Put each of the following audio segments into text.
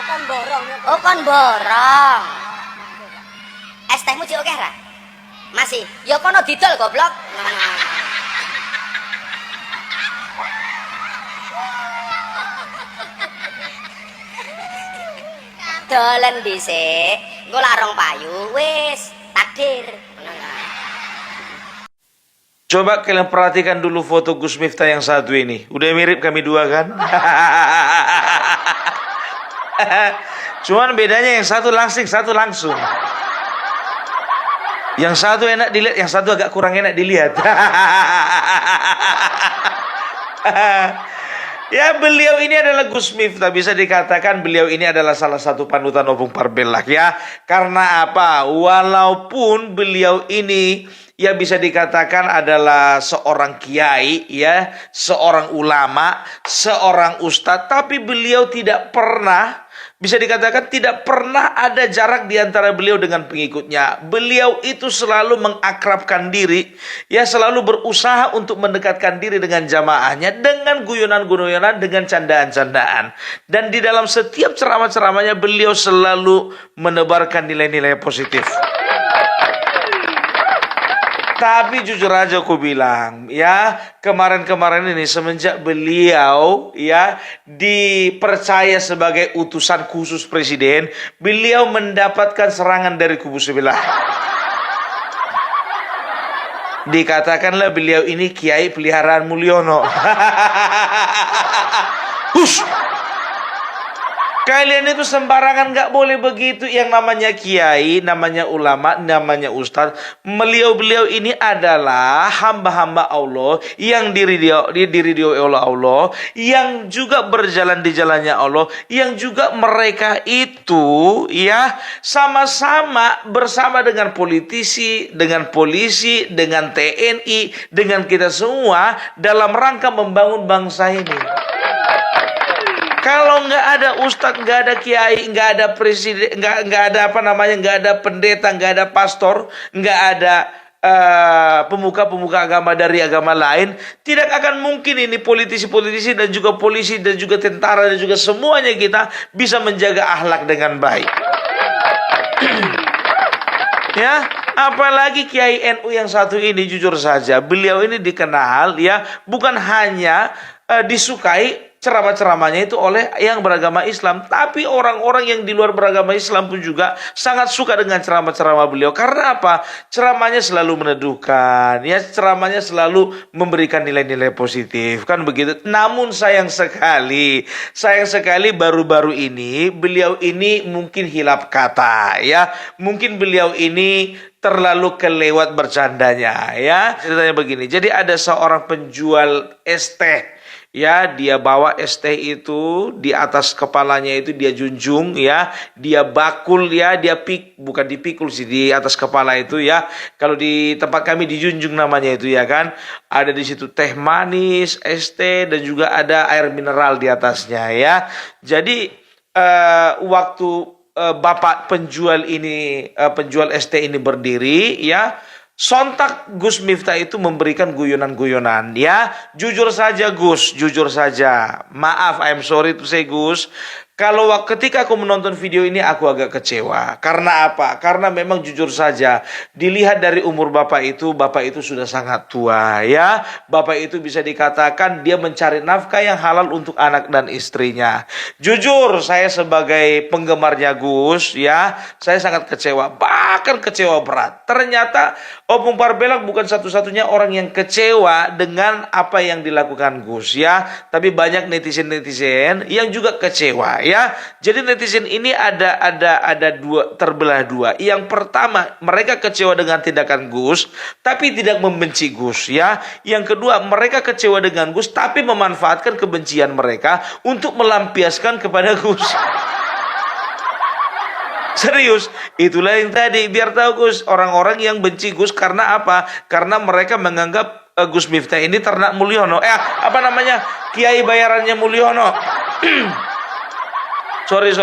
kon borong. Oh kon borong. Es tehmu cik oke ra? Masih. Ya kono didol goblok. Dolen dhisik, engko larong payu wis takdir. Coba kalian perhatikan dulu foto Gus Miftah yang satu ini. Udah mirip kami dua kan? Cuman bedanya yang satu langsing, satu langsung. Yang satu enak dilihat, yang satu agak kurang enak dilihat. Ya, beliau ini adalah Gus Miftah. Bisa dikatakan beliau ini adalah salah satu panutan Opung Parbelak ya. Karena apa? Walaupun beliau ini ya bisa dikatakan adalah seorang kiai ya, seorang ulama, seorang ustadz, tapi beliau tidak pernah, bisa dikatakan tidak pernah ada jarak di antara beliau dengan pengikutnya. Beliau itu selalu mengakrabkan diri, ya selalu berusaha untuk mendekatkan diri dengan jamaahnya dengan guyonan-guyonan, dengan candaan-candaan. Dan di dalam setiap ceramah-ceramahnya beliau selalu menebarkan nilai-nilai positif. Tapi jujur aja aku bilang ya, kemarin-kemarin ini semenjak beliau ya dipercaya sebagai utusan khusus presiden, beliau mendapatkan serangan dari kubu sebelah. Dikatakanlah beliau ini kiai peliharaan Mulyono. Hush! Kalian itu sembarangan, gak boleh begitu. Yang namanya kiai, namanya ulama, namanya ustadz. Beliau ini adalah hamba-hamba Allah yang diridhoi oleh Allah, yang juga berjalan di jalannya Allah, yang juga mereka itu ya sama-sama bersama dengan politisi, dengan polisi, dengan TNI, dengan kita semua dalam rangka membangun bangsa ini. Kalau nggak ada ustadz, nggak ada kiai, nggak ada presiden, nggak ada nggak ada pendeta, nggak ada pastor, nggak ada pemuka-pemuka agama dari agama lain, tidak akan mungkin ini politisi-politisi dan juga polisi dan juga tentara dan juga semuanya kita bisa menjaga akhlak dengan baik. Ya, apalagi Kiai NU yang satu ini, jujur saja beliau ini dikenal ya bukan hanya disukai ceramah-ceramahnya itu oleh yang beragama Islam, tapi orang-orang yang di luar beragama Islam pun juga sangat suka dengan ceramah-ceramah beliau. Karena apa? Ceramahnya selalu meneduhkan, ya ceramahnya selalu memberikan nilai-nilai positif, kan begitu. Namun sayang sekali baru-baru ini beliau ini mungkin hilap kata, ya mungkin beliau ini terlalu kelewat bercandanya, ya ceritanya begini. Jadi ada seorang penjual es teh. Ya, dia bawa es teh itu di atas kepalanya itu dia junjung ya, dia bakul ya, bukan dipikul sih di atas kepala itu ya. Kalau di tempat kami dijunjung namanya itu ya kan. Ada di situ teh manis, es teh dan juga ada air mineral di atasnya ya. Jadi waktu bapak penjual es teh ini berdiri ya, sontak Gus Miftah itu memberikan guyonan-guyonan ya. Jujur saja Gus, jujur saja. Maaf, I'm sorry to say Gus. Kalau ketika aku menonton video ini aku agak kecewa. Karena apa? Karena memang jujur saja dilihat dari umur bapak itu sudah sangat tua ya. Bapak itu bisa dikatakan dia mencari nafkah yang halal untuk anak dan istrinya. Jujur saya sebagai penggemarnya Gus ya, saya sangat kecewa. Bahkan kecewa berat. Ternyata Opung Parbelak bukan satu-satunya orang yang kecewa dengan apa yang dilakukan Gus ya. Tapi banyak netizen-netizen yang juga kecewa. Ya, jadi netizen ini ada terbelah dua. Yang pertama, mereka kecewa dengan tindakan Gus, tapi tidak membenci Gus. Ya, yang kedua, mereka kecewa dengan Gus, tapi memanfaatkan kebencian mereka untuk melampiaskan kepada Gus. Serius, itulah yang tadi biar tahu Gus, orang-orang yang benci Gus karena apa? Karena mereka menganggap Gus Miftah ini ternak Mulyono. Kiai bayarannya Mulyono. Sorry.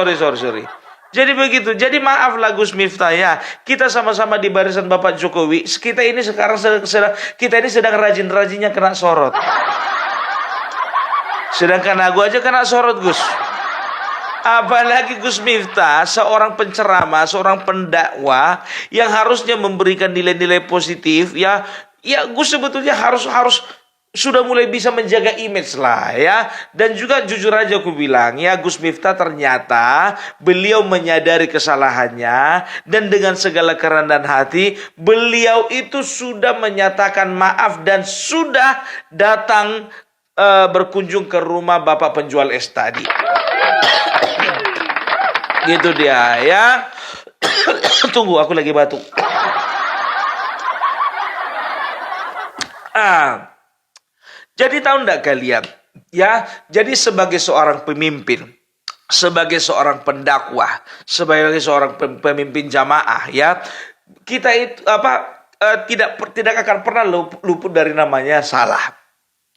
Jadi begitu. Jadi maaflah Gus Miftah ya. Kita sama-sama di barisan Bapak Jokowi. Kita ini sekarang sedang rajin-rajinnya kena sorot. Sedangkan aku aja kena sorot Gus. Apalagi Gus Miftah, seorang penceramah, seorang pendakwah yang harusnya memberikan nilai-nilai positif, ya, ya Gus sebetulnya harus sudah mulai bisa menjaga image lah ya. Dan juga jujur aja aku bilang ya, Gus Miftah ternyata beliau menyadari kesalahannya, dan dengan segala kerendahan hati beliau itu sudah menyatakan maaf dan sudah datang berkunjung ke rumah bapak penjual es tadi. Gitu dia ya. Tunggu, aku lagi batuk. Jadi tahu enggak kalian? Ya, jadi sebagai seorang pemimpin, sebagai seorang pendakwah, sebagai seorang pemimpin jamaah, ya, kita itu tidak akan pernah luput dari namanya salah.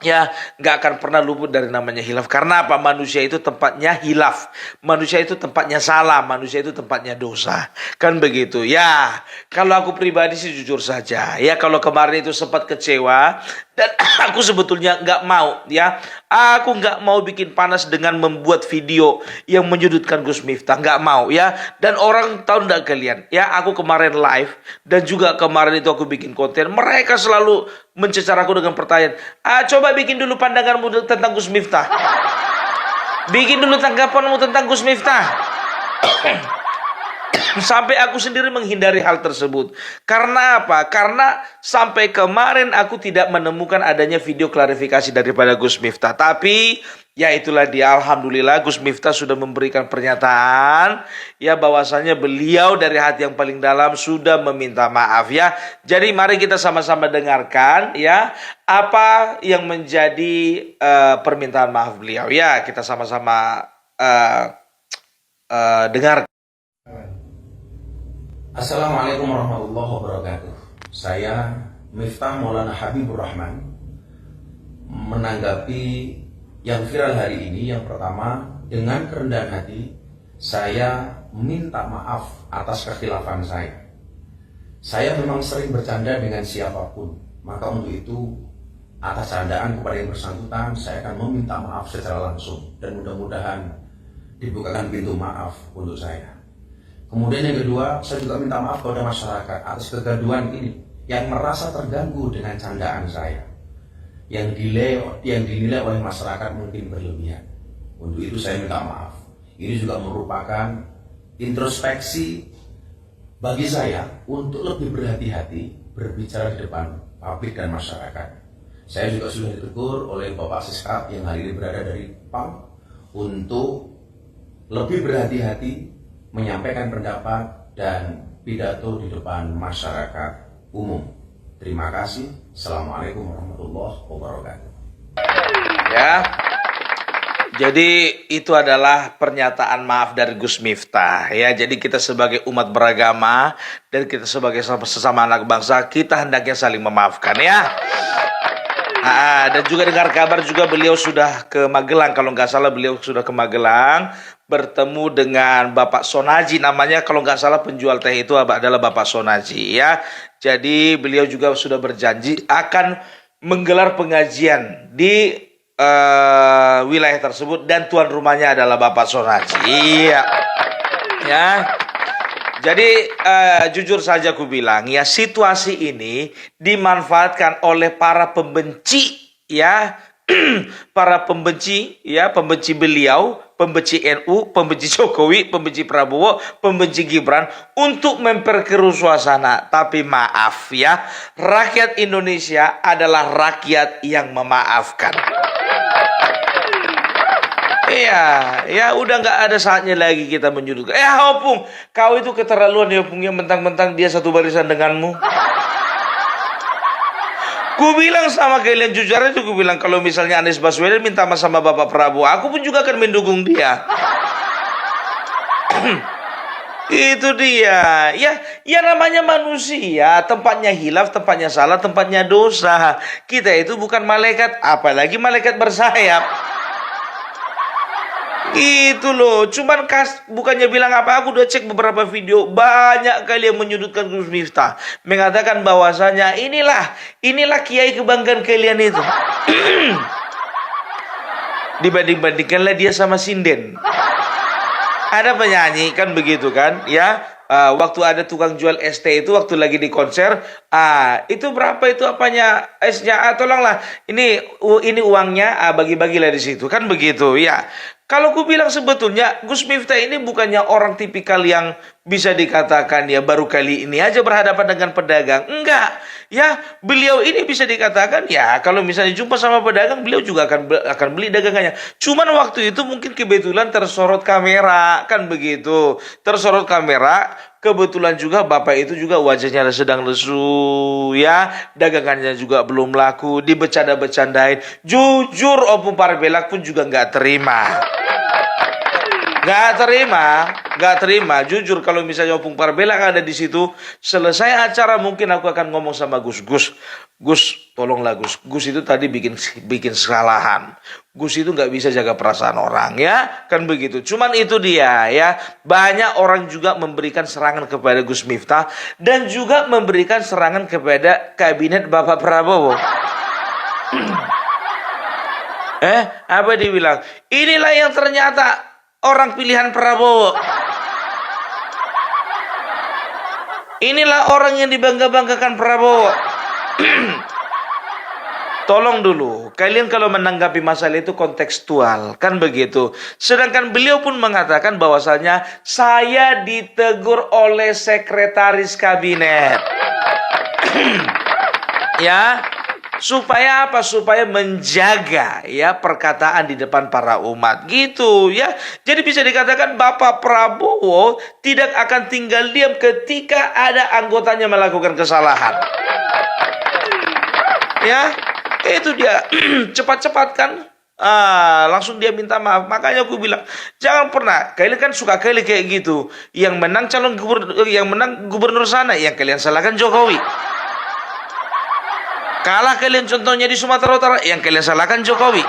Ya, nggak akan pernah luput dari namanya hilaf. Karena apa? Manusia itu tempatnya hilaf. Manusia itu tempatnya salah. Manusia itu tempatnya dosa. Kan begitu. Ya, kalau aku pribadi sih jujur saja. Ya, kalau kemarin itu sempat kecewa. Dan aku sebetulnya nggak mau. Ya, aku nggak mau bikin panas dengan membuat video yang menyudutkan Gus Miftah. Nggak mau ya. Dan orang tahu nggak kalian? Ya, aku kemarin live. Dan juga kemarin itu aku bikin konten. Mereka selalu mencecar aku dengan pertanyaan. Coba bikin dulu pandanganmu tentang Gus Miftah. Bikin dulu tanggapanmu tentang Gus Miftah. Sampai aku sendiri menghindari hal tersebut. Karena apa? Karena sampai kemarin aku tidak menemukan adanya video klarifikasi daripada Gus Miftah. Tapi ya itulah dia, alhamdulillah Gus Miftah sudah memberikan pernyataan ya, bahwasanya beliau dari hati yang paling dalam sudah meminta maaf ya. Jadi mari kita sama-sama dengarkan ya apa yang menjadi permintaan maaf beliau ya. Kita sama-sama dengar. Assalamualaikum warahmatullahi wabarakatuh. Saya Miftah Maulana Habibur Rahman menanggapi yang viral hari ini. Yang pertama, dengan kerendahan hati saya minta maaf atas kekhilafan saya. Saya memang sering bercanda dengan siapapun, maka untuk itu atas candaan kepada yang bersangkutan saya akan meminta maaf secara langsung, dan mudah-mudahan dibukakan pintu maaf untuk saya. Kemudian yang kedua, saya juga minta maaf kepada masyarakat atas kegaduhan ini yang merasa terganggu dengan candaan saya, yang dinilai oleh masyarakat mungkin berlebihan. Untuk itu saya minta maaf. Ini juga merupakan introspeksi bagi saya untuk lebih berhati-hati berbicara di depan publik dan masyarakat. Saya juga sudah ditegur oleh Bapak Siskap yang hari ini berada dari PAM untuk lebih berhati-hati menyampaikan pendapat dan pidato di depan masyarakat umum. Terima kasih. Assalamualaikum warahmatullahi wabarakatuh. Ya, jadi itu adalah pernyataan maaf dari Gus Miftah. Ya, jadi kita sebagai umat beragama dan kita sebagai sesama anak bangsa, kita hendaknya saling memaafkan ya. Dan juga dengar kabar juga beliau sudah ke Magelang. Kalau nggak salah beliau sudah ke Magelang bertemu dengan Bapak Sonaji namanya, kalau nggak salah penjual teh itu adalah Bapak Sonaji ya. Jadi beliau juga sudah berjanji akan menggelar pengajian di wilayah tersebut, dan tuan rumahnya adalah Bapak Sonaji. Iya. Ya. Jadi jujur saja aku bilang ya, situasi ini dimanfaatkan oleh para pembenci ya. Para pembenci ya, pembenci beliau, pembenci NU, pembenci Jokowi, pembenci Prabowo, pembenci Gibran untuk memperkeruh suasana. Tapi maaf ya, rakyat Indonesia adalah rakyat yang memaafkan. Iya, ya udah nggak ada saatnya lagi kita menyudutkan. Opung, kau itu keterlaluan ya Opung, yang mentang-mentang dia satu barisan denganmu. Ku bilang sama kalian jujur aja, ku bilang kalau misalnya Anies Baswedan minta sama Bapak Prabowo, aku pun juga akan mendukung dia. Itu dia. Ya namanya manusia, tempatnya hilaf, tempatnya salah, tempatnya dosa. Kita itu bukan malaikat, apalagi malaikat bersayap. Gitu loh, cuman bukannya bilang apa, aku udah cek beberapa video, banyak kali yang menyudutkan Gus Miftah, mengatakan bahwasanya inilah kiai kebanggaan kalian itu. Dibanding-bandingkanlah dia sama sinden. Ada penyanyi kan begitu kan, ya. Waktu ada tukang jual ST itu waktu lagi di konser, itu berapa itu apanya esnya? Tolonglah, ini uangnya, bagi-bagilah di situ kan begitu ya. Kalau ku bilang sebetulnya Gus Miftah ini bukannya orang tipikal yang bisa dikatakan ya baru kali ini aja berhadapan dengan pedagang. Enggak. Ya, beliau ini bisa dikatakan ya kalau misalnya jumpa sama pedagang beliau juga akan beli dagangannya. Cuman waktu itu mungkin kebetulan tersorot kamera kan begitu. Tersorot kamera, kebetulan juga bapak itu juga wajahnya sedang lesu ya, dagangannya juga belum laku, dibecanda-becandain. Jujur Opung Parbelak pun juga nggak terima. Gak terima. Jujur kalau misalnya Opung Parbelak ada di situ, selesai acara mungkin aku akan ngomong sama Gus, tolonglah Gus. Gus itu tadi bikin kesalahan. Gus itu nggak bisa jaga perasaan orang ya, kan begitu. Cuman itu dia ya. Banyak orang juga memberikan serangan kepada Gus Miftah dan juga memberikan serangan kepada kabinet Bapak Prabowo. Apa dibilang? Inilah yang ternyata orang pilihan Prabowo. Inilah orang yang dibangga-banggakan Prabowo. Tolong dulu, kalian kalau menanggapi masalah itu kontekstual, kan begitu. Sedangkan beliau pun mengatakan bahwasanya saya ditegur oleh sekretaris kabinet. Ya, supaya apa? Supaya menjaga ya perkataan di depan para umat gitu ya. Jadi bisa dikatakan Bapak Prabowo tidak akan tinggal diam ketika ada anggotanya melakukan kesalahan. Ya, itu dia. Cepat-cepat kan langsung dia minta maaf. Makanya aku bilang jangan pernah, kalian kan suka kali kayak gitu. Yang menang gubernur sana, yang kalian salahkan Jokowi. Kalah kalian contohnya di Sumatera Utara, yang kalian salahkan Jokowi.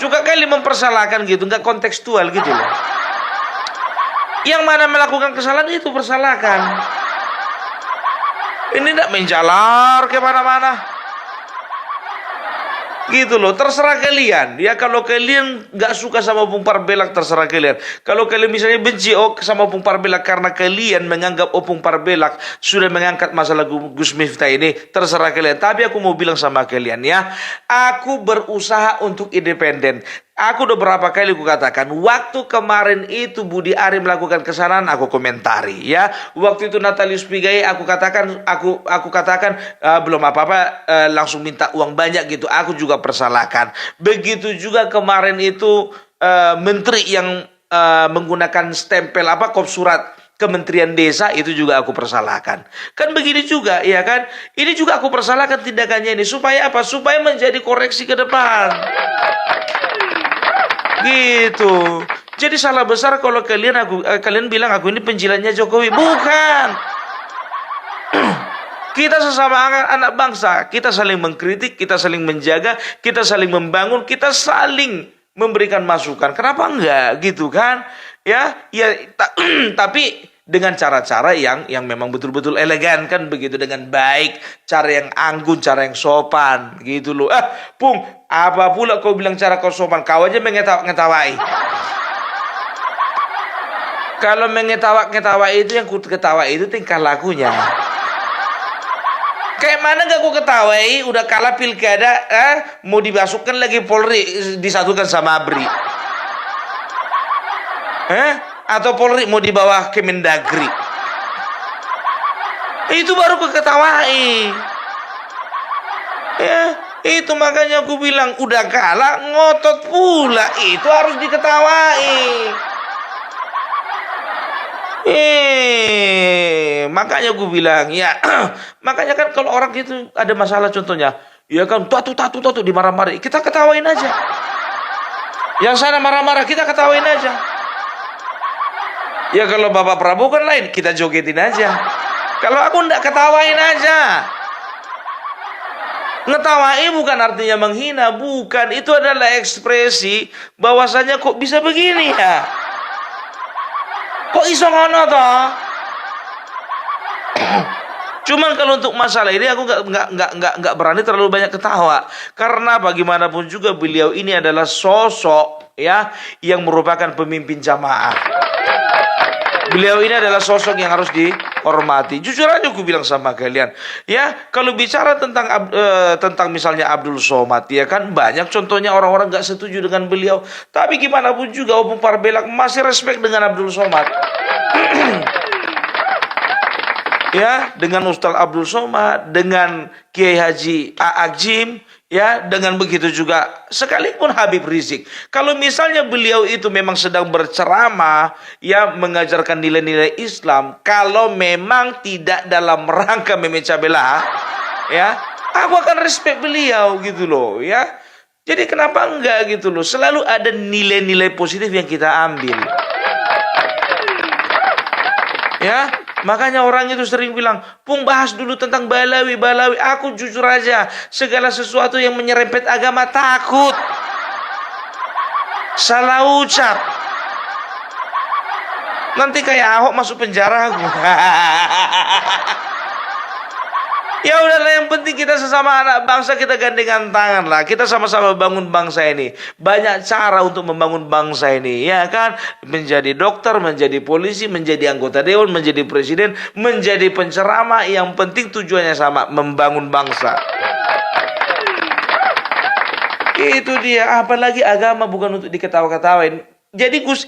Suka kali mempersalahkan gitu, nggak kontekstual gitu loh. Yang mana melakukan kesalahan itu persalahkan. Ini tidak menjalar kemana-mana. Gitu loh, terserah kalian. Ya kalau kalian nggak suka sama Opung Parbelak, terserah kalian. Kalau kalian misalnya benci sama Opung Parbelak karena kalian menganggap Opung Parbelak sudah mengangkat masalah Gus Miftah ini, terserah kalian. Tapi aku mau bilang sama kalian ya, aku berusaha untuk independen. Aku udah berapa kali aku katakan, waktu kemarin itu Budi Ari melakukan kesalahan, aku komentari ya. Waktu itu Natalius Pigai aku katakan belum apa-apa, langsung minta uang banyak gitu, aku juga persalahkan. Begitu juga kemarin itu menteri yang menggunakan stempel kop surat Kementerian Desa itu juga aku persalahkan. Kan begini juga ya kan? Ini juga aku persalahkan tindakannya ini supaya apa? Supaya menjadi koreksi ke depan. Gitu. Jadi salah besar kalau kalian bilang aku ini penjilatnya Jokowi. Bukan. Kita sesama anak bangsa, kita saling mengkritik, kita saling menjaga, kita saling membangun, kita saling memberikan masukan. Kenapa enggak gitu kan? Tapi dengan cara-cara yang memang betul-betul elegan kan begitu, dengan baik, cara yang anggun, cara yang sopan gitu loh. Pung, apa pula kau bilang cara kau sopan? Kau aja mengetawa-ngetawai. Kalau mengetawa-ngetawai itu yang ku ketawa itu tingkah lakunya. Kayak mana gak ku ketawai, udah kalah pilkada, mau dimasukkan lagi Polri, disatukan sama ABRI. Atau Polri mau di bawah Kemendagri. Itu baru ku ketawai. Ya, itu makanya aku bilang udah kalah ngotot pula, itu harus diketawai. Makanya gue bilang ya, makanya kan kalau orang gitu ada masalah contohnya, ya kan tatu dimarah-marahin, kita ketawain aja. Yang sana marah-marah kita ketawain aja. Ya kalau Bapak Prabowo kan lain, kita jogetin aja. Kalau aku ndak ketawain aja. Ngetawain bukan artinya menghina, bukan. Itu adalah ekspresi bahwasanya kok bisa begini ya. Kok iso ngono toh? Cuman kalau untuk masalah ini aku nggak berani terlalu banyak ketawa, karena bagaimanapun juga beliau ini adalah sosok ya, yang merupakan pemimpin jamaah. Beliau ini adalah sosok yang harus dihormati. Jujur aja aku bilang sama kalian, ya, kalau bicara tentang misalnya Abdul Somad, ya kan banyak contohnya orang-orang nggak setuju dengan beliau. Tapi gimana pun juga Opung Parbelak masih respect dengan Abdul Somad. Ya, dengan Ustaz Abdul Somad, dengan Kiai Haji A'agim, ya, dengan begitu juga sekalipun Habib Rizik. Kalau misalnya beliau itu memang sedang berceramah, ya, mengajarkan nilai-nilai Islam, kalau memang tidak dalam rangka memecah belah, ya, aku akan respect beliau gitu loh, ya. Jadi kenapa enggak gitu loh? Selalu ada nilai-nilai positif yang kita ambil. Ya, makanya orang itu sering bilang, Pung bahas dulu tentang Balawi. Aku jujur aja, segala sesuatu yang menyerempet agama takut. Salah ucap. Nanti kayak Ahok masuk penjara aku. Ya udahlah, yang penting kita sesama anak bangsa, kita gandengan tangan lah. Kita sama-sama bangun bangsa ini. Banyak cara untuk membangun bangsa ini, ya kan? Menjadi dokter, menjadi polisi, menjadi anggota dewan, menjadi presiden, menjadi penceramah. Yang penting tujuannya sama, membangun bangsa. Itu dia, apalagi agama bukan untuk diketawa-ketawain. Jadi Gus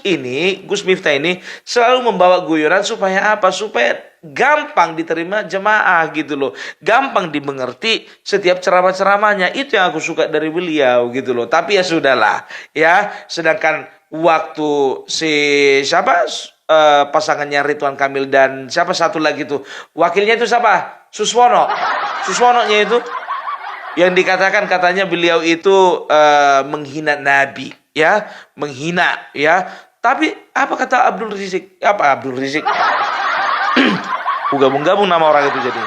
Miftah ini selalu membawa guyonan supaya apa? Supaya gampang diterima jemaah gitu loh. Gampang dimengerti setiap ceramah-ceramahnya. Itu yang aku suka dari beliau gitu loh. Tapi ya sudahlah, ya. Sedangkan waktu pasangannya Ridwan Kamil dan siapa satu lagi tuh, wakilnya itu siapa? Suswono-nya itu yang dikatakan katanya beliau itu menghina Nabi. Ya, menghina, ya. Tapi apa kata Abdul Rizik? Gabung-gabung nama orang itu jadi.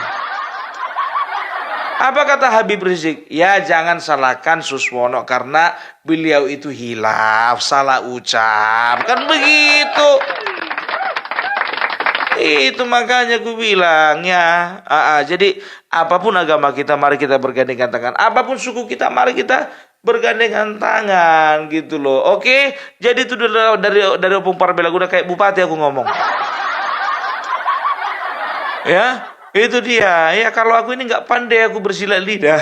Apa kata Habib Rizik? Ya, jangan salahkan Suswono karena beliau itu hilaf, salah ucap. Kan begitu. Itu makanya gue bilang, ya. Jadi apapun agama kita, mari kita bergandengan tangan. Apapun suku kita, mari kita bergandengan tangan gitu loh. Oke, jadi itu dari Opung Parbelak udah kayak bupati aku ngomong. Ya, itu dia. Ya, kalau aku ini nggak pandai aku bersilat lidah.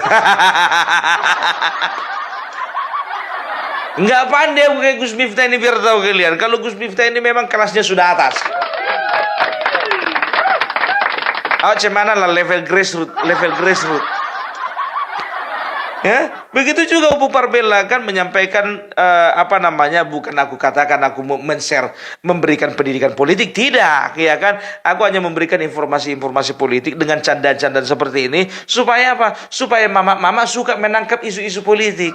Nggak pandai aku kayak Gus Miftah ini, biar tahu kalian. Kalau Gus Miftah ini memang kelasnya sudah atas. Cemana lah level grassroots. Ya, begitu juga Opung Parbelak kan menyampaikan bukan aku katakan aku memberikan pendidikan politik, tidak, ya kan? Aku hanya memberikan informasi-informasi politik dengan candaan-candaan seperti ini supaya apa? Supaya mama suka menangkap isu-isu politik.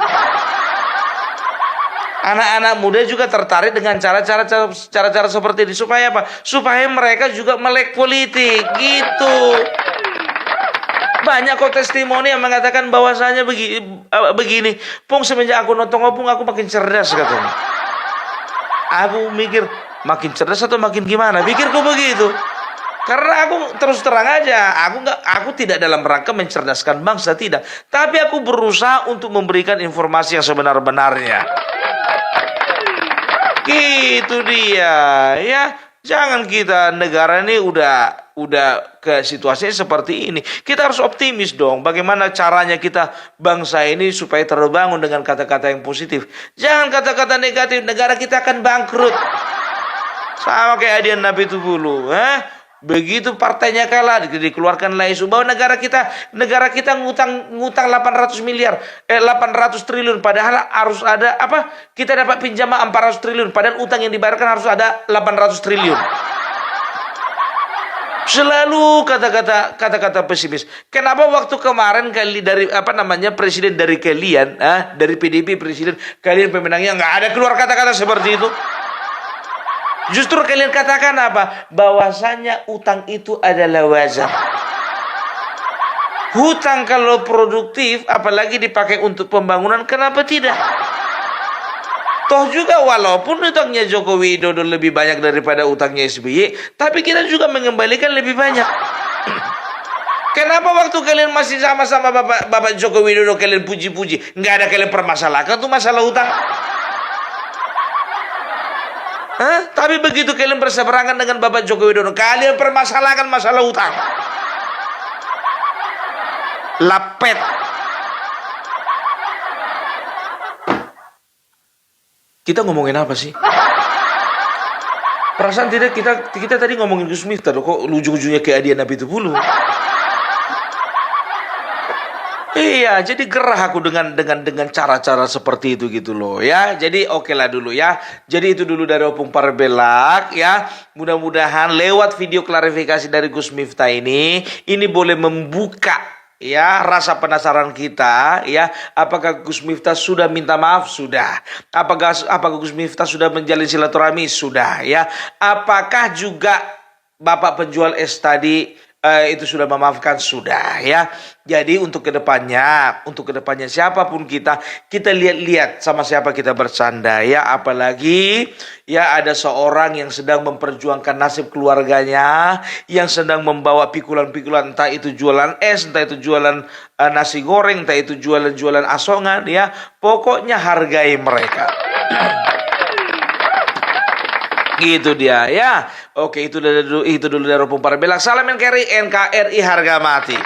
Anak-anak muda juga tertarik dengan cara-cara seperti ini supaya apa? Supaya mereka juga melek politik, gitu. Banyak kok testimoni yang mengatakan bahwasanya begini, Pung, semenjak aku nonton Opung aku makin cerdas katanya. Aku mikir makin cerdas atau makin gimana? Pikirku begitu. Karena aku terus terang aja, aku tidak dalam rangka mencerdaskan bangsa, tidak. Tapi aku berusaha untuk memberikan informasi yang sebenar-benarnya. Gitu dia, ya. Jangan kita negara ini udah ke situasinya seperti ini. Kita harus optimis dong. Bagaimana caranya kita bangsa ini supaya terbangun dengan kata-kata yang positif. Jangan kata-kata negatif. Negara kita akan bangkrut. Sama kayak Adian Nabi Tubulu. Begitu partainya kalah, dikeluarkanlah isu bahwa negara kita ngutang 800 triliun, padahal harus ada kita dapat pinjaman 400 triliun, padahal utang yang dibayarkan harus ada 800 triliun. Selalu kata-kata pesimis. Kenapa waktu kemarin presiden dari kalian, dari PDIP presiden kalian pemenangnya nggak ada keluar kata-kata seperti itu? Justru kalian katakan apa? Bahwasanya utang itu adalah wajar. Hutang kalau produktif, apalagi dipakai untuk pembangunan, kenapa tidak? Toh juga walaupun utangnya Joko Widodo lebih banyak daripada utangnya SBY, tapi kita juga mengembalikan lebih banyak. Kenapa waktu kalian masih sama-sama Bapak Joko Widodo kalian puji-puji, nggak ada kalian permasalahkan tuh masalah utang? Hah? Tapi begitu kalian berseberangan dengan Bapak Joko Widodo, kalian permasalahkan masalah utang. Lapet. Kita ngomongin apa sih? Perasaan tidak kita tadi ngomongin Gus Miftah, kok ujung-ujungnya ke Adian Nabi itu bulu. Iya, jadi gerah aku dengan cara-cara seperti itu gitu loh ya. Jadi oke lah dulu ya. Jadi itu dulu dari Opung Parbelak ya. Mudah-mudahan lewat video klarifikasi dari Gus Miftah ini boleh membuka ya rasa penasaran kita ya. Apakah Gus Miftah sudah minta maaf? Sudah. Apakah Gus Miftah sudah menjalin silaturahmi? Sudah ya. Apakah juga Bapak penjual es tadi itu sudah memaafkan? Sudah ya. Jadi untuk kedepannya siapapun kita lihat-lihat sama siapa kita bercanda ya. Apalagi ya ada seorang yang sedang memperjuangkan nasib keluarganya, yang sedang membawa pikulan-pikulan, entah itu jualan es, entah itu jualan nasi goreng, entah itu jualan asongan ya. Pokoknya hargai mereka. Gitu dia ya. Oke, itu dulu dari Opung Parbelak. Salam NKRI, NKRI harga mati.